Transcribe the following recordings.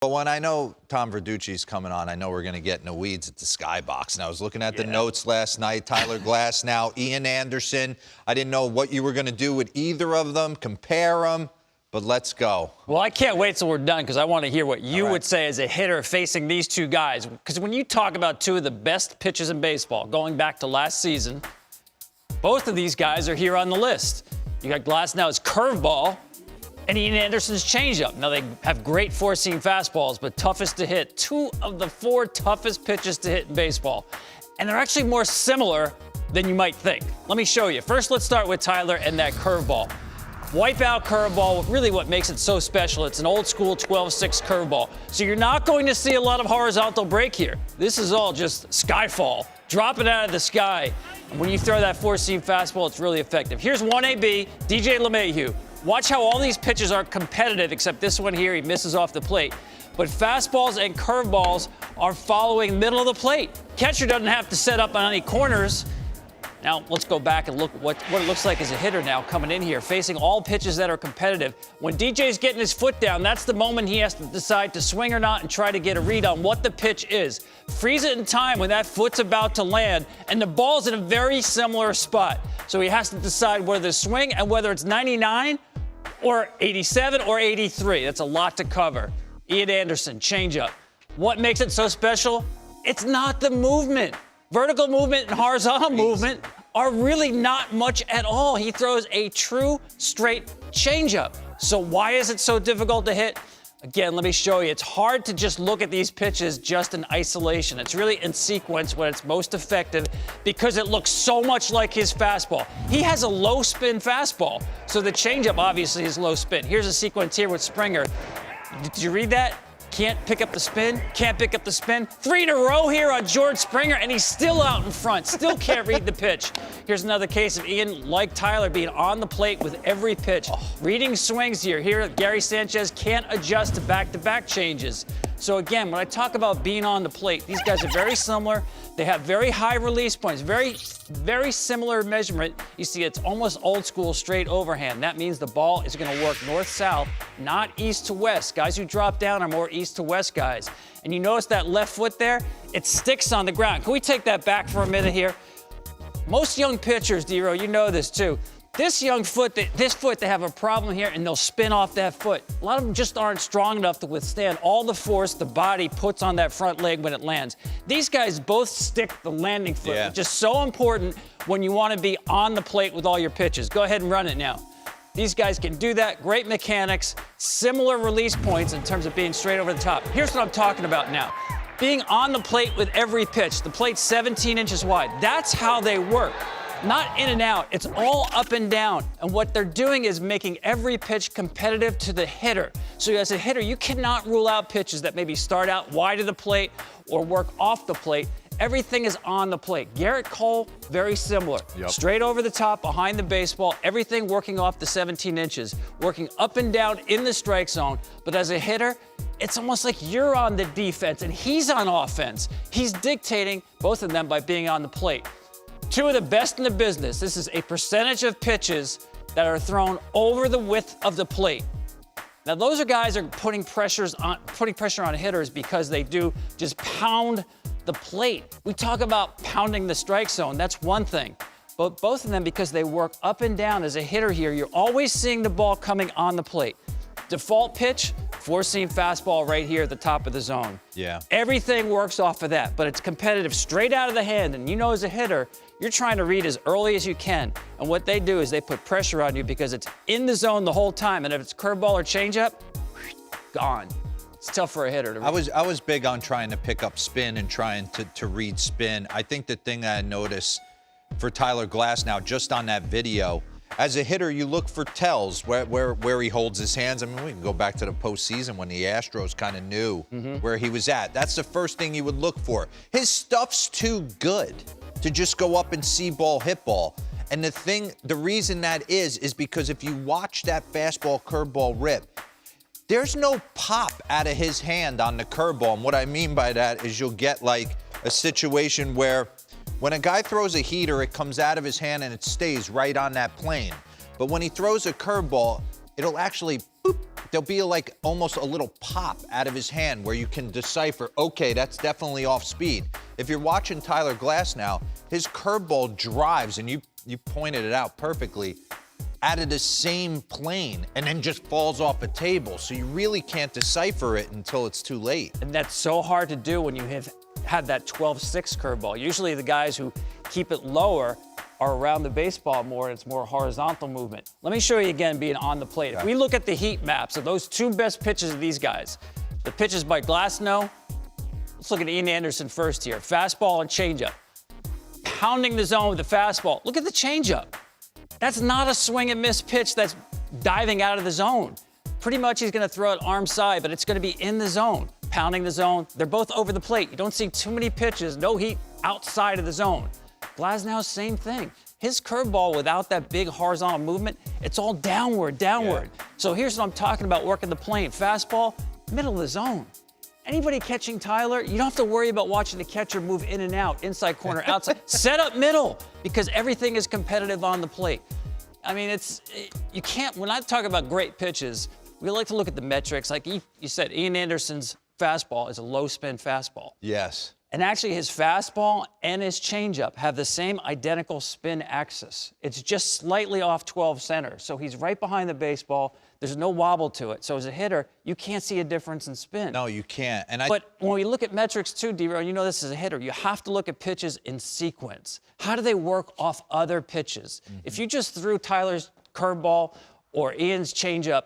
But when I know Tom Verducci's coming on, I know we're going to get in the weeds at the skybox. And I was looking at the notes last night. Tyler Glasnow, Ian Anderson. I didn't know what you were going to do with either of them, compare them. But let's go. Well, I can't wait till we're done because I want to hear what you would say as a hitter facing these two guys. Because when you talk about two of the best pitchers in baseball, going back to last season, both of these guys are here on the list. You got Glasnow's curveball and Ian Anderson's changeup. Now, they have great four-seam fastballs, but toughest to hit. Two of the four toughest pitches to hit in baseball. And they're actually more similar than you might think. Let me show you. First, let's start with Tyler and that curveball. Wipeout curveball, really what makes it so special. It's an old-school 12-6 curveball. So you're not going to see a lot of horizontal break here. This is all just skyfall. Drop it out of the sky. And when you throw that four-seam fastball, it's really effective. Here's 1AB, DJ LeMahieu. Watch how all these pitches are competitive, except this one here, he misses off the plate. But fastballs and curveballs are following middle of the plate. Catcher doesn't have to set up on any corners. Now, let's go back and look what it looks like as a hitter now coming in here, facing all pitches that are competitive. When DJ's getting his foot down, that's the moment he has to decide to swing or not and try to get a read on what the pitch is. Freeze it in time when that foot's about to land, and the ball's in a very similar spot. So he has to decide whether to swing and whether it's 99 or 87 or 83. That's a lot to cover. Ian Anderson, changeup. What makes it so special? It's not the movement. Vertical movement and horizontal movement are really not much at all. He throws a true straight changeup. So why is it so difficult to hit? Again, let me show you. It's hard to just look at these pitches just in isolation. It's really in sequence when it's most effective because it looks so much like his fastball. He has a low spin fastball, so the changeup obviously is low spin. Here's a sequence here with Springer. Did you read that? Can't pick up the spin, can't pick up the spin. 3 in a row here on George Springer, and he's still out in front, still can't read the pitch. Here's another case of Ian, like Tyler, being on the plate with every pitch. Reading swings here. Here, Gary Sanchez can't adjust to back-to-back changes. So again, when I talk about being on the plate, these guys are very similar. They have very high release points, very similar measurement. You see, it's almost old school straight overhand. That means the ball is going to work north-south, not east to west. Guys who drop down are more east to west guys. And you notice that left foot there? It sticks on the ground. Can we take that back for a minute here? Most young pitchers, D-Row, you know this too. This foot, they have a problem here, and they'll spin off that foot. A lot of them just aren't strong enough to withstand all the force the body puts on that front leg when it lands. These guys both stick the landing foot, which is so important when you want to be on the plate with all your pitches. Go ahead and run it now. These guys can do that. Great mechanics, similar release points in terms of being straight over the top. Here's what I'm talking about now. Being on the plate with every pitch. The plate's 17 inches wide. That's how they work. Not in and out. It's all up and down. And what they're doing is making every pitch competitive to the hitter. So as a hitter, you cannot rule out pitches that maybe start out wide of the plate or work off the plate. Everything is on the plate. Garrett Cole, very similar. Straight over the top, behind the baseball, everything working off the 17 inches, working up and down in the strike zone. But as a hitter, it's almost like you're on the defense and he's on offense. He's dictating both of them by being on the plate. Two of the best in the business. This is a percentage of pitches that are thrown over the width of the plate. Now, those are guys are putting pressure on hitters because they do just pound the plate. We talk about pounding the strike zone. That's one thing. But both of them, because they work up and down as a hitter here, you're always seeing the ball coming on the plate. Default pitch, four-seam fastball right here at the top of the zone. Everything works off of that, but it's competitive straight out of the hand. And you know, as a hitter, you're trying to read as early as you can. And what they do is they put pressure on you because it's in the zone the whole time. And if it's curveball or changeup, gone. It's tough for a hitter to read. I was big on trying to pick up spin and trying to read spin. I think the thing that I noticed for Tyler Glasnow, just on that video, as a hitter, you look for tells where he holds his hands. I mean, we can go back to the postseason when the Astros kind of knew where he was at. That's the first thing you would look for. His stuff's too good to just go up and see ball, hit ball. And the reason that is because if you watch that fastball, curveball rip, there's no pop out of his hand on the curveball. And what I mean by that is you'll get like a situation where when a guy throws a heater, it comes out of his hand and it stays right on that plane. But when he throws a curveball, it'll actually there'll be like almost a little pop out of his hand where you can decipher, okay, that's definitely off speed. If you're watching Tyler Glasnow, his curveball drives, and you pointed it out perfectly, out of the same plane and then just falls off a table. So you really can't decipher it until it's too late. And that's so hard to do when you have had that 12-6 curveball. Usually the guys who keep it lower are around the baseball more, and it's more horizontal movement. Let me show you again being on the plate. If we look at the heat maps of those two best pitches of these guys, the pitches by Glasnow, let's look at Ian Anderson first here. Fastball and changeup. Pounding the zone with the fastball. Look at the changeup. That's not a swing and miss pitch that's diving out of the zone. Pretty much he's going to throw it arm side, but it's going to be in the zone, pounding the zone. They're both over the plate. You don't see too many pitches, no heat outside of the zone. Glasnow, same thing. His curveball without that big horizontal movement, it's all downward. Yeah. So here's what I'm talking about working the plane. Fastball, middle of the zone. Anybody catching Tyler, you don't have to worry about watching the catcher move in and out, inside corner, outside. Set up middle, because everything is competitive on the plate. I mean, you can't, when I talk about great pitches, we like to look at the metrics. Like you said, Ian Anderson's fastball is a low spin fastball. Yes. And actually his fastball and his changeup have the same identical spin axis. It's just slightly off 12 center. So he's right behind the baseball. There's no wobble to it. So as a hitter, you can't see a difference in spin. No, you can't. But when we look at metrics too, D-Row, you know this as a hitter, you have to look at pitches in sequence. How do they work off other pitches? Mm-hmm. If you just threw Tyler's curveball or Ian's changeup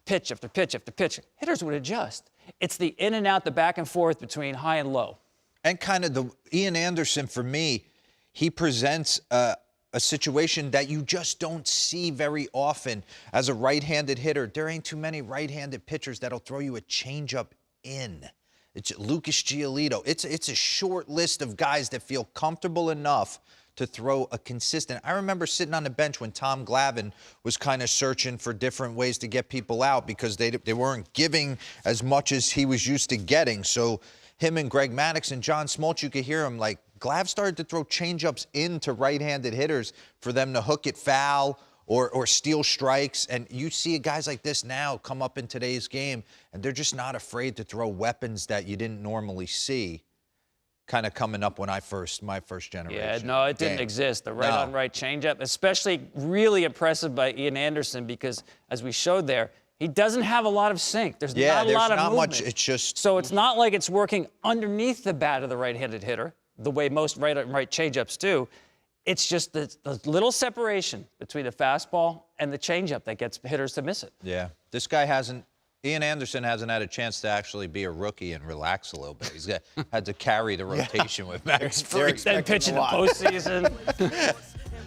pitch after pitch after pitch, hitters would adjust. It's the in and out, the back and forth between high and low. And kind of the Ian Anderson, for me, he presents a situation that you just don't see very often as a right-handed hitter. There ain't too many right-handed pitchers that'll throw you a changeup in. It's Lucas Giolito. It's a short list of guys that feel comfortable enough to throw a consistent. I remember sitting on the bench when Tom Glavine was kind of searching for different ways to get people out because they weren't giving as much as he was used to getting. So him and Greg Maddux and John Smoltz, you could hear him like, Glav started to throw changeups into right-handed hitters for them to hook it foul or steal strikes. And you see guys like this now come up in today's game, and they're just not afraid to throw weapons that you didn't normally see kind of coming up when my first generation. Yeah, no, it didn't exist. The right-on-right changeup, especially really impressive by Ian Anderson because, as we showed there, he doesn't have a lot of sink. There's not a lot of movement. Much. It's just so it's not like it's working underneath the bat of the right-handed hitter, the way most right changeups do. It's just the little separation between the fastball and the changeup that gets hitters to miss it. Yeah, this guy Ian Anderson hasn't had a chance to actually be a rookie and relax a little bit. He's had to carry the rotation with Max Fried. Then pitch in the postseason.